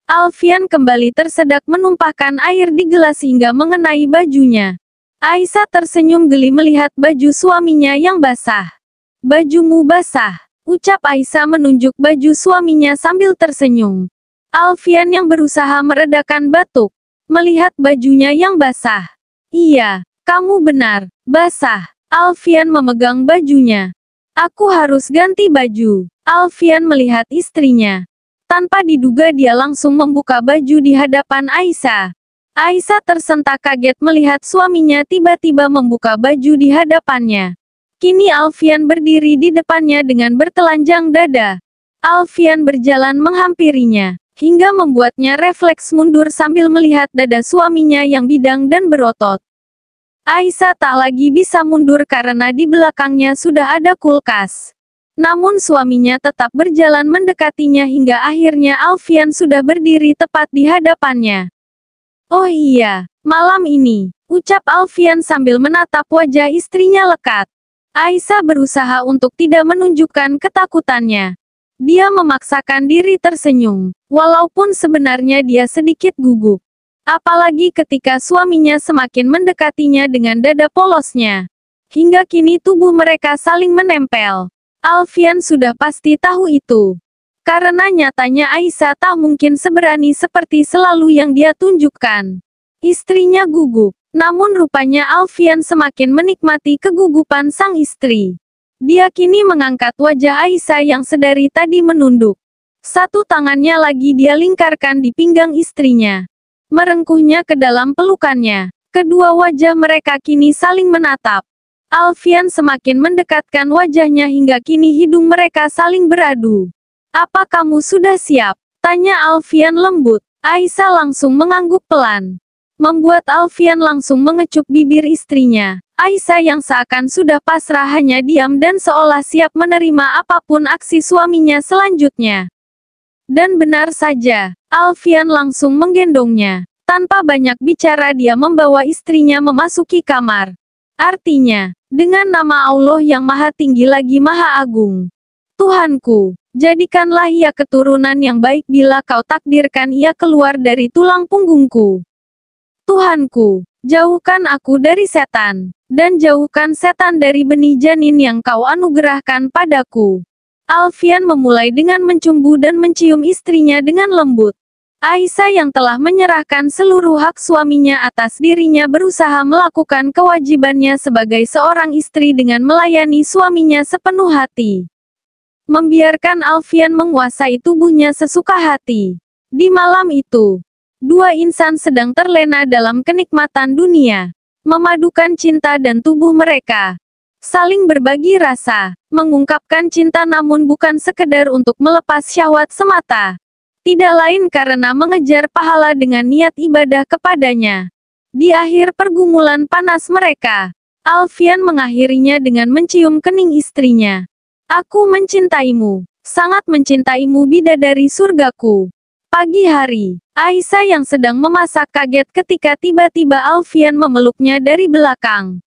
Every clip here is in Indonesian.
Alfian kembali tersedak menumpahkan air di gelas hingga mengenai bajunya. Aisyah tersenyum geli melihat baju suaminya yang basah. "Bajumu basah," ucap Aisyah menunjuk baju suaminya sambil tersenyum. Alfian yang berusaha meredakan batuk, melihat bajunya yang basah. "Iya, kamu benar, basah." Alfian memegang bajunya. "Aku harus ganti baju." Alfian melihat istrinya. Tanpa diduga dia langsung membuka baju di hadapan Aisyah. Aisyah tersentak kaget melihat suaminya tiba-tiba membuka baju di hadapannya. Kini Alfian berdiri di depannya dengan bertelanjang dada. Alfian berjalan menghampirinya, hingga membuatnya refleks mundur sambil melihat dada suaminya yang bidang dan berotot. Aisyah tak lagi bisa mundur karena di belakangnya sudah ada kulkas. Namun suaminya tetap berjalan mendekatinya hingga akhirnya Alfian sudah berdiri tepat di hadapannya. "Oh iya, malam ini," ucap Alfian sambil menatap wajah istrinya lekat. Aisyah berusaha untuk tidak menunjukkan ketakutannya. Dia memaksakan diri tersenyum, walaupun sebenarnya dia sedikit gugup. Apalagi ketika suaminya semakin mendekatinya dengan dada polosnya. Hingga kini tubuh mereka saling menempel. Alfian sudah pasti tahu itu. Karena nyatanya Aisyah tak mungkin seberani seperti selalu yang dia tunjukkan. Istrinya gugup, namun rupanya Alfian semakin menikmati kegugupan sang istri. Dia kini mengangkat wajah Aisyah yang sedari tadi menunduk. Satu tangannya lagi dia lingkarkan di pinggang istrinya. Merengkuhnya ke dalam pelukannya. Kedua wajah mereka kini saling menatap. Alfian semakin mendekatkan wajahnya hingga kini hidung mereka saling beradu. "Apa kamu sudah siap?" tanya Alfian lembut. Aisyah langsung mengangguk pelan. Membuat Alfian langsung mengecup bibir istrinya. Aisyah yang seakan sudah pasrah hanya diam dan seolah siap menerima apapun aksi suaminya selanjutnya. Dan benar saja, Alfian langsung menggendongnya. Tanpa banyak bicara dia membawa istrinya memasuki kamar. Artinya, dengan nama Allah yang Maha Tinggi lagi Maha Agung. "Tuhanku, jadikanlah ia keturunan yang baik bila kau takdirkan ia keluar dari tulang punggungku. Tuhanku, jauhkan aku dari setan, dan jauhkan setan dari benih janin yang kau anugerahkan padaku." Alfian memulai dengan mencumbu dan mencium istrinya dengan lembut. Aisyah yang telah menyerahkan seluruh hak suaminya atas dirinya berusaha melakukan kewajibannya sebagai seorang istri dengan melayani suaminya sepenuh hati. Membiarkan Alfian menguasai tubuhnya sesuka hati. Di malam itu, dua insan sedang terlena dalam kenikmatan dunia. Memadukan cinta dan tubuh mereka. Saling berbagi rasa, mengungkapkan cinta namun bukan sekedar untuk melepas syahwat semata. Tidak lain karena mengejar pahala dengan niat ibadah kepadanya. Di akhir pergumulan panas mereka, Alfian mengakhirinya dengan mencium kening istrinya. "Aku mencintaimu, sangat mencintaimu bidadari surgaku." Pagi hari, Aisyah yang sedang memasak kaget ketika tiba-tiba Alfian memeluknya dari belakang.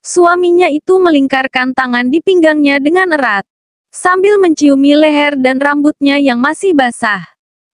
Suaminya itu melingkarkan tangan di pinggangnya dengan erat, sambil menciumi leher dan rambutnya yang masih basah.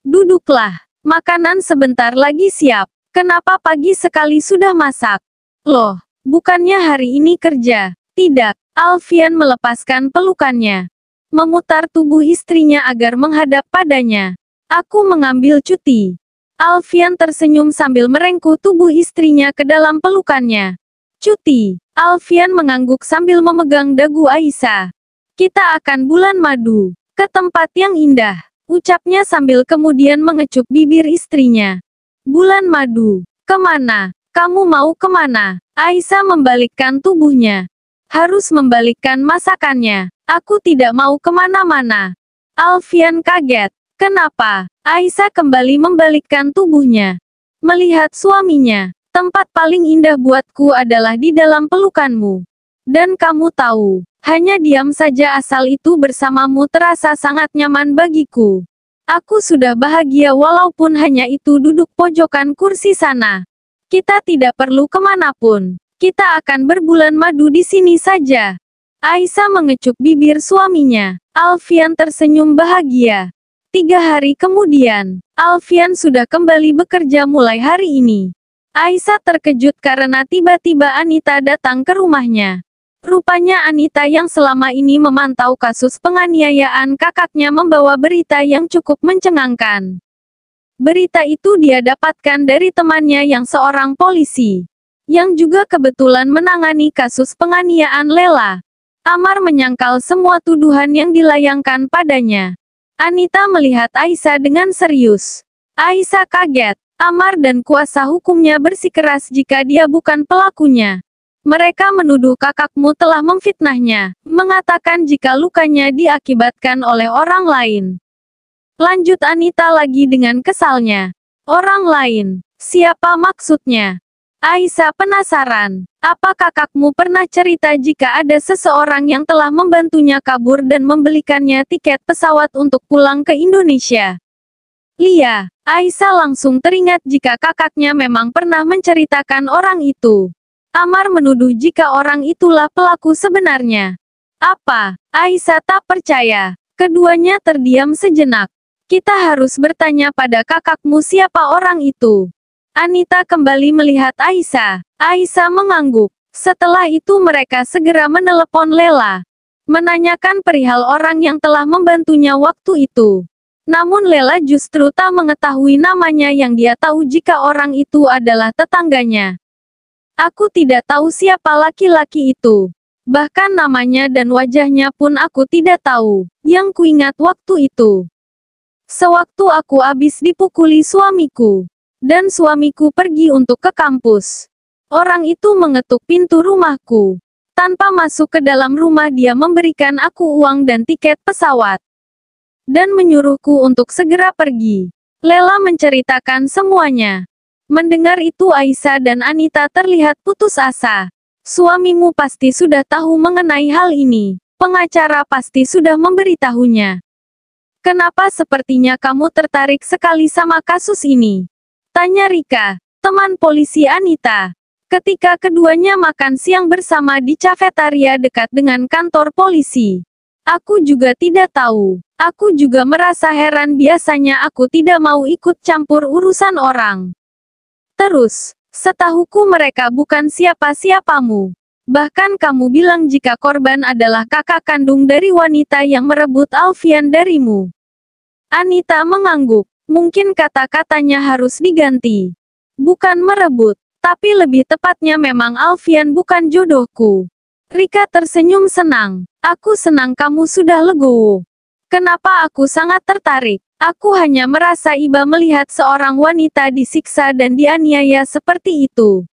"Duduklah, makanan sebentar lagi siap. Kenapa pagi sekali sudah masak?" "Loh, bukannya hari ini kerja?" "Tidak." Alfian melepaskan pelukannya. Memutar tubuh istrinya agar menghadap padanya. "Aku mengambil cuti." Alfian tersenyum sambil merengkuh tubuh istrinya ke dalam pelukannya. "Cuti?" Alfian mengangguk sambil memegang dagu Aisyah. "Kita akan bulan madu, ke tempat yang indah," ucapnya sambil kemudian mengecup bibir istrinya. "Bulan madu? Kemana? Kamu mau kemana?" Aisyah membalikkan tubuhnya. "Harus membalikkan masakannya. Aku tidak mau kemana-mana." Alfian kaget. "Kenapa?" Aisyah kembali membalikkan tubuhnya. Melihat suaminya. "Tempat paling indah buatku adalah di dalam pelukanmu. Dan kamu tahu, hanya diam saja asal itu bersamamu terasa sangat nyaman bagiku. Aku sudah bahagia walaupun hanya itu duduk pojokan kursi sana. Kita tidak perlu kemanapun. Kita akan berbulan madu di sini saja." Aisyah mengecup bibir suaminya. Alfian tersenyum bahagia. 3 hari kemudian, Alfian sudah kembali bekerja mulai hari ini. Aisyah terkejut karena tiba-tiba Anita datang ke rumahnya. Rupanya Anita yang selama ini memantau kasus penganiayaan kakaknya membawa berita yang cukup mencengangkan. Berita itu dia dapatkan dari temannya yang seorang polisi, yang juga kebetulan menangani kasus penganiayaan Lela. Amar menyangkal semua tuduhan yang dilayangkan padanya. Anita melihat Aisyah dengan serius. Aisyah kaget. Amar dan kuasa hukumnya bersikeras jika dia bukan pelakunya. Mereka menuduh kakakmu telah memfitnahnya, mengatakan jika lukanya diakibatkan oleh orang lain. Lanjut Anita lagi dengan kesalnya. Orang lain? Siapa maksudnya? Aisyah penasaran. Apa kakakmu pernah cerita jika ada seseorang yang telah membantunya kabur dan membelikannya tiket pesawat untuk pulang ke Indonesia? Iya, Aisyah langsung teringat jika kakaknya memang pernah menceritakan orang itu. Amar menuduh jika orang itulah pelaku sebenarnya. Apa? Aisyah tak percaya. Keduanya terdiam sejenak. Kita harus bertanya pada kakakmu siapa orang itu. Anita kembali melihat Aisyah. Aisyah mengangguk. Setelah itu mereka segera menelepon Lela, menanyakan perihal orang yang telah membantunya waktu itu. Namun Lela justru tak mengetahui namanya, yang dia tahu jika orang itu adalah tetangganya. Aku tidak tahu siapa laki-laki itu. Bahkan namanya dan wajahnya pun aku tidak tahu. Yang kuingat waktu itu, sewaktu aku habis dipukuli suamiku, dan suamiku pergi untuk ke kampus. Orang itu mengetuk pintu rumahku. Tanpa masuk ke dalam rumah dia memberikan aku uang dan tiket pesawat. Dan menyuruhku untuk segera pergi. Lela menceritakan semuanya. Mendengar itu Aisyah dan Anita terlihat putus asa. Suamimu pasti sudah tahu mengenai hal ini. Pengacara pasti sudah memberitahunya. Kenapa sepertinya kamu tertarik sekali sama kasus ini? Tanya Rika, teman polisi Anita. Ketika keduanya makan siang bersama di kafetaria dekat dengan kantor polisi. Aku juga tidak tahu. Aku juga merasa heran, biasanya aku tidak mau ikut campur urusan orang. Terus, setahuku mereka bukan siapa-siapamu. Bahkan kamu bilang jika korban adalah kakak kandung dari wanita yang merebut Alfian darimu. Anita mengangguk. Mungkin kata-katanya harus diganti. Bukan merebut, tapi lebih tepatnya memang Alfian bukan jodohku. Rika tersenyum senang. Aku senang kamu sudah legowo. Kenapa aku sangat tertarik? Aku hanya merasa iba melihat seorang wanita disiksa dan dianiaya seperti itu.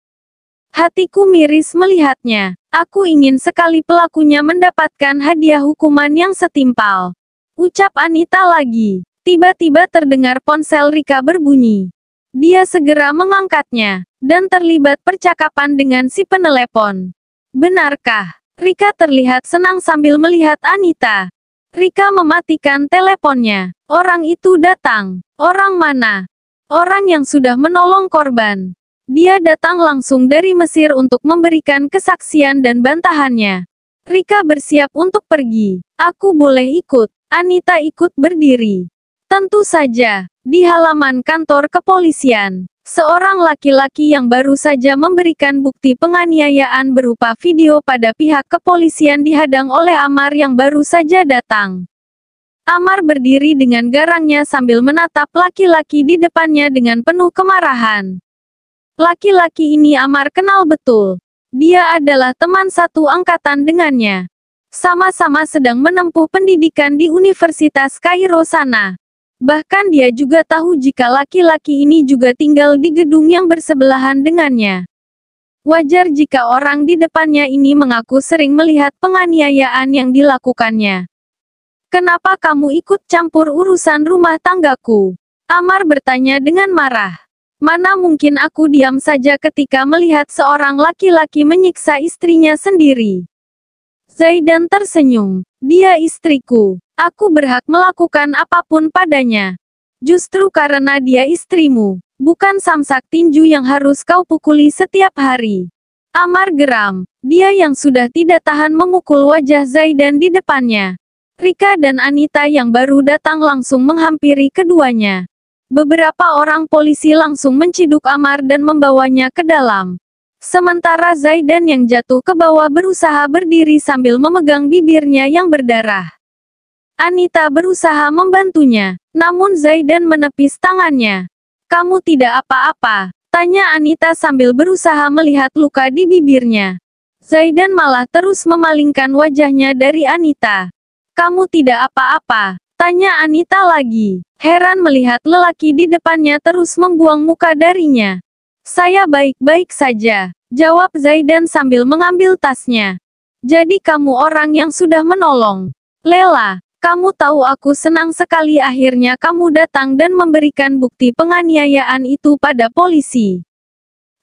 Hatiku miris melihatnya. Aku ingin sekali pelakunya mendapatkan hadiah hukuman yang setimpal. Ucap Anita lagi. Tiba-tiba terdengar ponsel Rika berbunyi. Dia segera mengangkatnya, dan terlibat percakapan dengan si penelepon. Benarkah? Rika terlihat senang sambil melihat Anita. Rika mematikan teleponnya. Orang itu datang. Orang mana? Orang yang sudah menolong korban. Dia datang langsung dari Mesir untuk memberikan kesaksian dan bantahannya. Rika bersiap untuk pergi. Aku boleh ikut? Anita ikut berdiri. Tentu saja. Di halaman kantor kepolisian, seorang laki-laki yang baru saja memberikan bukti penganiayaan berupa video pada pihak kepolisian dihadang oleh Amar yang baru saja datang. Amar berdiri dengan garangnya sambil menatap laki-laki di depannya dengan penuh kemarahan. Laki-laki ini Amar kenal betul. Dia adalah teman satu angkatan dengannya. Sama-sama sedang menempuh pendidikan di Universitas Kairo sana. Bahkan dia juga tahu jika laki-laki ini juga tinggal di gedung yang bersebelahan dengannya. Wajar jika orang di depannya ini mengaku sering melihat penganiayaan yang dilakukannya. Kenapa kamu ikut campur urusan rumah tanggaku? Amar bertanya dengan marah. Mana mungkin aku diam saja ketika melihat seorang laki-laki menyiksa istrinya sendiri. Zaidan tersenyum. Dia istriku. Aku berhak melakukan apapun padanya. Justru karena dia istrimu, bukan samsak tinju yang harus kau pukuli setiap hari. Amar geram. Dia yang sudah tidak tahan memukul wajah Zaidan di depannya. Rika dan Anita yang baru datang langsung menghampiri keduanya. Beberapa orang polisi langsung menciduk Amar dan membawanya ke dalam. Sementara Zaidan yang jatuh ke bawah berusaha berdiri sambil memegang bibirnya yang berdarah. Anita berusaha membantunya, namun Zaidan menepis tangannya. "Kamu tidak apa-apa?" tanya Anita sambil berusaha melihat luka di bibirnya. Zaidan malah terus memalingkan wajahnya dari Anita. "Kamu tidak apa-apa?" tanya Anita lagi, heran melihat lelaki di depannya terus membuang muka darinya. "Saya baik-baik saja," jawab Zaidan sambil mengambil tasnya. "Jadi kamu orang yang sudah menolong. Lela, kamu tahu aku senang sekali akhirnya kamu datang dan memberikan bukti penganiayaan itu pada polisi."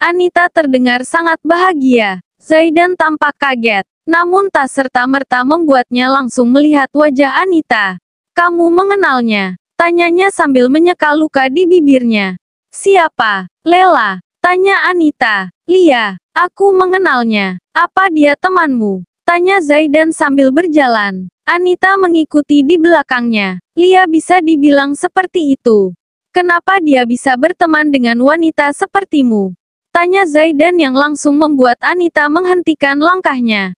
Anita terdengar sangat bahagia. Zaidan tampak kaget, namun tak serta-merta membuatnya langsung melihat wajah Anita. "Kamu mengenalnya?" tanyanya sambil menyeka luka di bibirnya. "Siapa? Lela?" tanya Anita. "Lia, aku mengenalnya. Apa dia temanmu?" tanya Zaidan sambil berjalan. Anita mengikuti di belakangnya. "Lia bisa dibilang seperti itu. Kenapa dia bisa berteman dengan wanita sepertimu?" tanya Zaidan yang langsung membuat Anita menghentikan langkahnya.